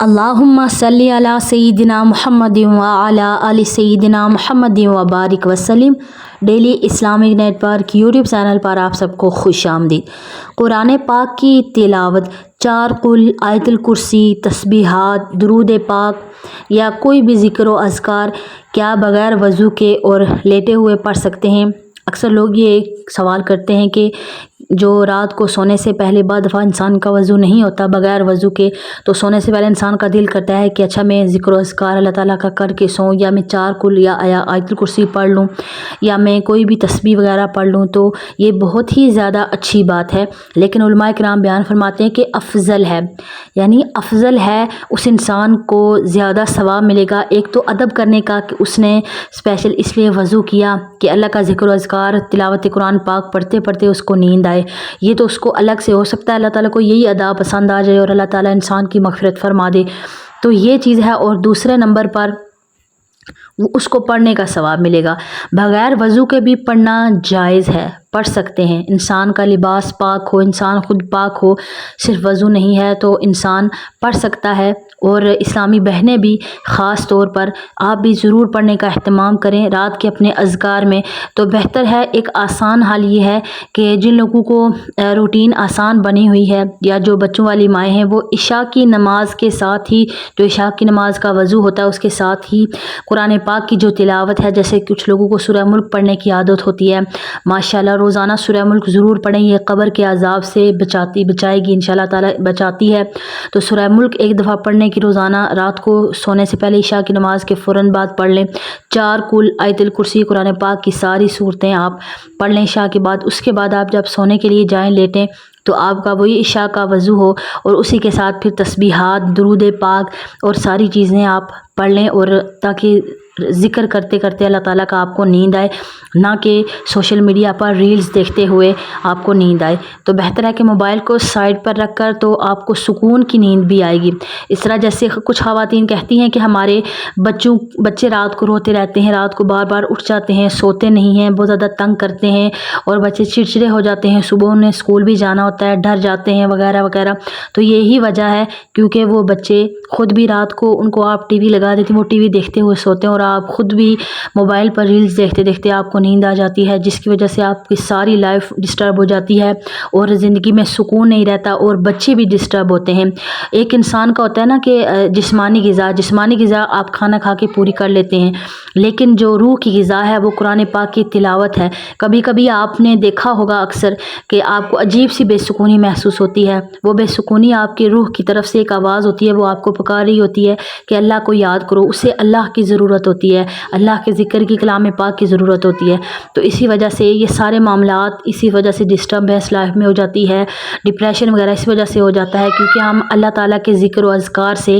اللہم صلی علی سیدنا محمد وعلی آل سیدنا محمد وبارک وسلم۔ Daily Islamic network YouTube channel پر آپ سب کو خوش آمدید۔ قرآن پاک کی تلاوت 4 قل، آیت الکرسی، تسبیحات، درود پاک یا کوئی بھی ذکر و اذکار کیا بغیر وضو کے اور لیٹے ہوئے پڑھ سکتے ہیں؟ اکثر لوگ یہ سوال کرتے ہیں کہ جو رات کو سونے سے پہلے بعد دفعہ انسان کا وضو نہیں ہوتا بغیر وضو کے، تو سونے سے پہلے انسان کا دل کرتا ہے کہ اچھا میں ذکر و اذکار اللہ تعالیٰ کا کر کے سوں، یا میں 4 قل یا آیت الکرسی پڑھ لوں، یا میں کوئی بھی تسبیح وغیرہ پڑھ لوں۔ تو یہ بہت ہی زیادہ اچھی بات ہے، لیکن علماء کرام بیان فرماتے ہیں کہ افضل ہے، یعنی افضل ہے، اس انسان کو زیادہ ثواب ملے گا۔ ایک تو ادب کرنے کا کہ اس نے اسپیشل اس لیے وضو کیا کہ اللہ کا ذکر و اذکار تلاوت قرآن پاک پڑھتے پڑھتے اس کو نیند آئے، یہ تو اس کو الگ سے ہو سکتا ہے اللہ تعالیٰ کو یہی ادا پسند آ جائے اور اللہ تعالیٰ انسان کی مغفرت فرما دے، تو یہ چیز ہے۔ اور دوسرے نمبر پر اس کو پڑھنے کا ثواب ملے گا۔ بغیر وضو کے بھی پڑھنا جائز ہے، پڑھ سکتے ہیں۔ انسان کا لباس پاک ہو، انسان خود پاک ہو، صرف وضو نہیں ہے تو انسان پڑھ سکتا ہے۔ اور اسلامی بہنیں بھی خاص طور پر آپ بھی ضرور پڑھنے کا اہتمام کریں رات کے اپنے اذکار میں، تو بہتر ہے۔ ایک آسان حال یہ ہے کہ جن لوگوں کو روٹین آسان بنی ہوئی ہے یا جو بچوں والی مائیں ہیں، وہ عشاء کی نماز کے ساتھ ہی، جو عشاء کی نماز کا وضو ہوتا ہے اس کے ساتھ ہی قرآن پاک کی جو تلاوت ہے، جیسے کچھ لوگوں کو سورہ ملک پڑھنے کی عادت ہوتی ہے، ماشاءاللہ روزانہ سورہ ملک ضرور پڑھیں، یہ قبر کے عذاب سے بچائے گی انشاءاللہ تعالیٰ، بچاتی ہے۔ تو سورہ ملک ایک دفعہ پڑھنے کی روزانہ رات کو سونے سے پہلے عشاء کی نماز کے فوراً بعد پڑھ لیں۔ 4 قل، آیت الکرسی، قرآن پاک کی ساری صورتیں آپ پڑھ لیں عشاء کے بعد۔ اس کے بعد آپ جب سونے کے لیے جائیں لیٹیں تو آپ کا وہی عشاء کا وضو ہو، اور اسی کے ساتھ پھر تسبیحات، درود پاک اور ساری چیزیں آپ پڑھ لیں، اور تاکہ ذکر کرتے کرتے اللہ تعالیٰ کا آپ کو نیند آئے، نہ کہ سوشل میڈیا پر ریلز دیکھتے ہوئے آپ کو نیند آئے۔ تو بہتر ہے کہ موبائل کو سائڈ پر رکھ کر تو آپ کو سکون کی نیند بھی آئے گی۔ اس طرح جیسے کچھ خواتین کہتی ہیں کہ ہمارے بچے رات کو روتے رہتے ہیں، رات کو بار بار اٹھ جاتے ہیں، سوتے نہیں ہیں، بہت زیادہ تنگ کرتے ہیں، اور بچے چڑچڑے ہو جاتے ہیں، صبح انہیں اسکول بھی جانا ہوتا ہے، ڈر جاتے ہیں وغیرہ وغیرہ۔ تو یہی وجہ ہے کیونکہ وہ بچے خود بھی رات کو ان کو آپ ٹی وی لگا دیتے ہیں، وہ ٹی وی دیکھتے ہوئے سوتے ہیں، اور آپ خود بھی موبائل پر ریلز دیکھتے دیکھتے آپ کو نیند آ جاتی ہے، جس کی وجہ سے آپ کی ساری لائف ڈسٹرب ہو جاتی ہے اور زندگی میں سکون نہیں رہتا، اور بچے بھی ڈسٹرب ہوتے ہیں۔ ایک انسان کا ہوتا ہے نا کہ جسمانی غذا آپ کھانا کھا کے پوری کر لیتے ہیں، لیکن جو روح کی غذا ہے وہ قرآن پاک کی تلاوت ہے۔ کبھی کبھی آپ نے دیکھا ہوگا اکثر کہ آپ کو عجیب سی بے سکونی محسوس ہوتی ہے، وہ بے سکونی آپ کی روح کی طرف سے ایک آواز ہوتی ہے، وہ آپ کو پکار رہی ہوتی ہے کہ اللہ کو یاد کرو، اسے اللہ کی ضرورت ہوتی ہے، اللہ کے ذکر کی، کلام پاک کی ضرورت ہوتی ہے۔ تو اسی وجہ سے یہ سارے معاملات اسی وجہ سے ڈسٹربنس لائف میں ہو جاتی ہے، ڈپریشن وغیرہ اس وجہ سے ہو جاتا ہے کیونکہ ہم اللہ تعالیٰ کے ذکر و اذکار سے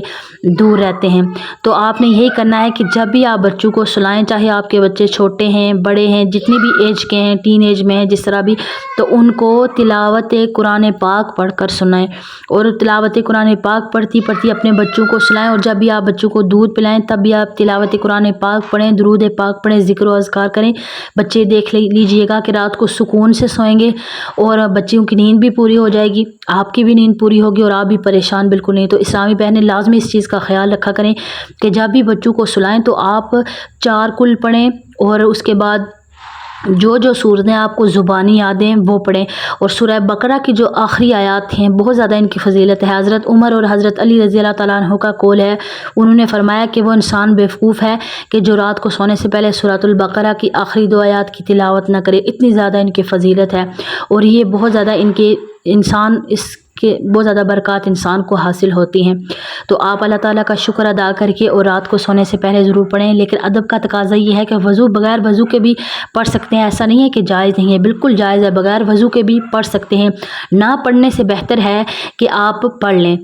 دور رہتے ہیں۔ تو آپ نے یہی کرنا ہے کہ جب بھی آپ بچوں کو سلائیں، چاہے آپ کے بچے چھوٹے ہیں، بڑے ہیں، جتنی بھی ایج کے ہیں، ٹین ایج میں ہیں، جس طرح بھی، تو ان کو تلاوت قرآن پاک پڑھ کر سنائیں، اور تلاوت قرآن پاک پڑھتی پڑھتی اپنے بچوں کو سلائیں، اور جب بھی آپ بچوں کو دودھ پلائیں تب بھی آپ تلاوت قرآن پاک پڑھیں، درود پاک پڑھیں، ذکر و اذکار کریں۔ بچے دیکھ لیجئے گا کہ رات کو سکون سے سوئیں گے، اور بچوں کی نیند بھی پوری ہو جائے گی، آپ کی بھی نیند پوری ہوگی، اور آپ بھی پریشان بالکل نہیں۔ تو اسلامی بہنیں لازمی اس چیز کا خیال رکھا کریں کہ جب بھی بچوں کو سلائیں تو آپ 4 قل پڑھیں، اور اس کے بعد جو صورتیں آپ کو زبانی یاد ہیں وہ پڑھیں۔ اور سورہ بقرہ کی جو آخری آیات ہیں بہت زیادہ ان کی فضیلت ہے۔ حضرت عمر اور حضرت علی رضی اللہ تعالیٰ عنہ کا قول ہے، انہوں نے فرمایا کہ وہ انسان بیوقوف ہے کہ جو رات کو سونے سے پہلے سورۃ البقرہ کی آخری 2 آیات کی تلاوت نہ کرے، اتنی زیادہ ان کی فضیلت ہے، اور یہ بہت زیادہ اس کے بہت زیادہ برکات انسان کو حاصل ہوتی ہیں۔ تو آپ اللہ تعالیٰ کا شکر ادا کر کے اور رات کو سونے سے پہلے ضرور پڑھیں، لیکن ادب کا تقاضا یہ ہے کہ بغیر وضو کے بھی پڑھ سکتے ہیں، ایسا نہیں ہے کہ جائز نہیں ہے، بالکل جائز ہے، بغیر وضو کے بھی پڑھ سکتے ہیں۔ نہ پڑھنے سے بہتر ہے کہ آپ پڑھ لیں۔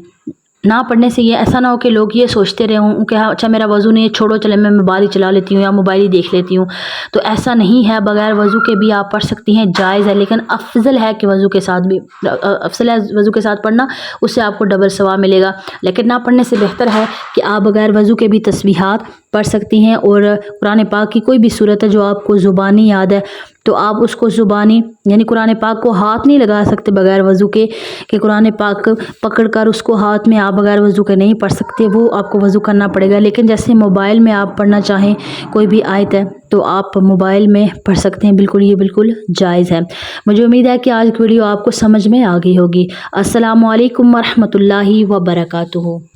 نہ پڑھنے سے یہ ایسا نہ ہو کہ لوگ یہ سوچتے رہے ہوں کہ اچھا میرا وضو نہیں ہے، چھوڑو چلے میں موبائل چلا لیتی ہوں یا موبائل ہی دیکھ لیتی ہوں، تو ایسا نہیں ہے، بغیر وضو کے بھی آپ پڑھ سکتی ہیں، جائز ہے، لیکن افضل ہے کہ وضو کے ساتھ بھی، افضل ہے وضو کے ساتھ پڑھنا، اس سے آپ کو ڈبل ثواب ملے گا۔ لیکن نہ پڑھنے سے بہتر ہے کہ آپ بغیر وضو کے بھی تسبیحات پڑھ سکتی ہیں، اور قرآن پاک کی کوئی بھی صورت ہے جو آپ کو زبانی یاد ہے تو آپ اس کو زبانی یعنی قرآن پاک کو ہاتھ نہیں لگا سکتے بغیر وضو کے کہ قرآن پاک پکڑ کر اس کو ہاتھ میں آپ بغیر وضو کے نہیں پڑھ سکتے، وہ آپ کو وضو کرنا پڑے گا۔ لیکن جیسے موبائل میں آپ پڑھنا چاہیں کوئی بھی آیت ہے تو آپ موبائل میں پڑھ سکتے ہیں، بالکل یہ بالکل جائز ہے۔ مجھے امید ہے کہ آج کی ویڈیو آپ کو سمجھ میں آ گئی ہوگی۔ السلام علیکم ورحمۃ اللہ وبرکاتہ۔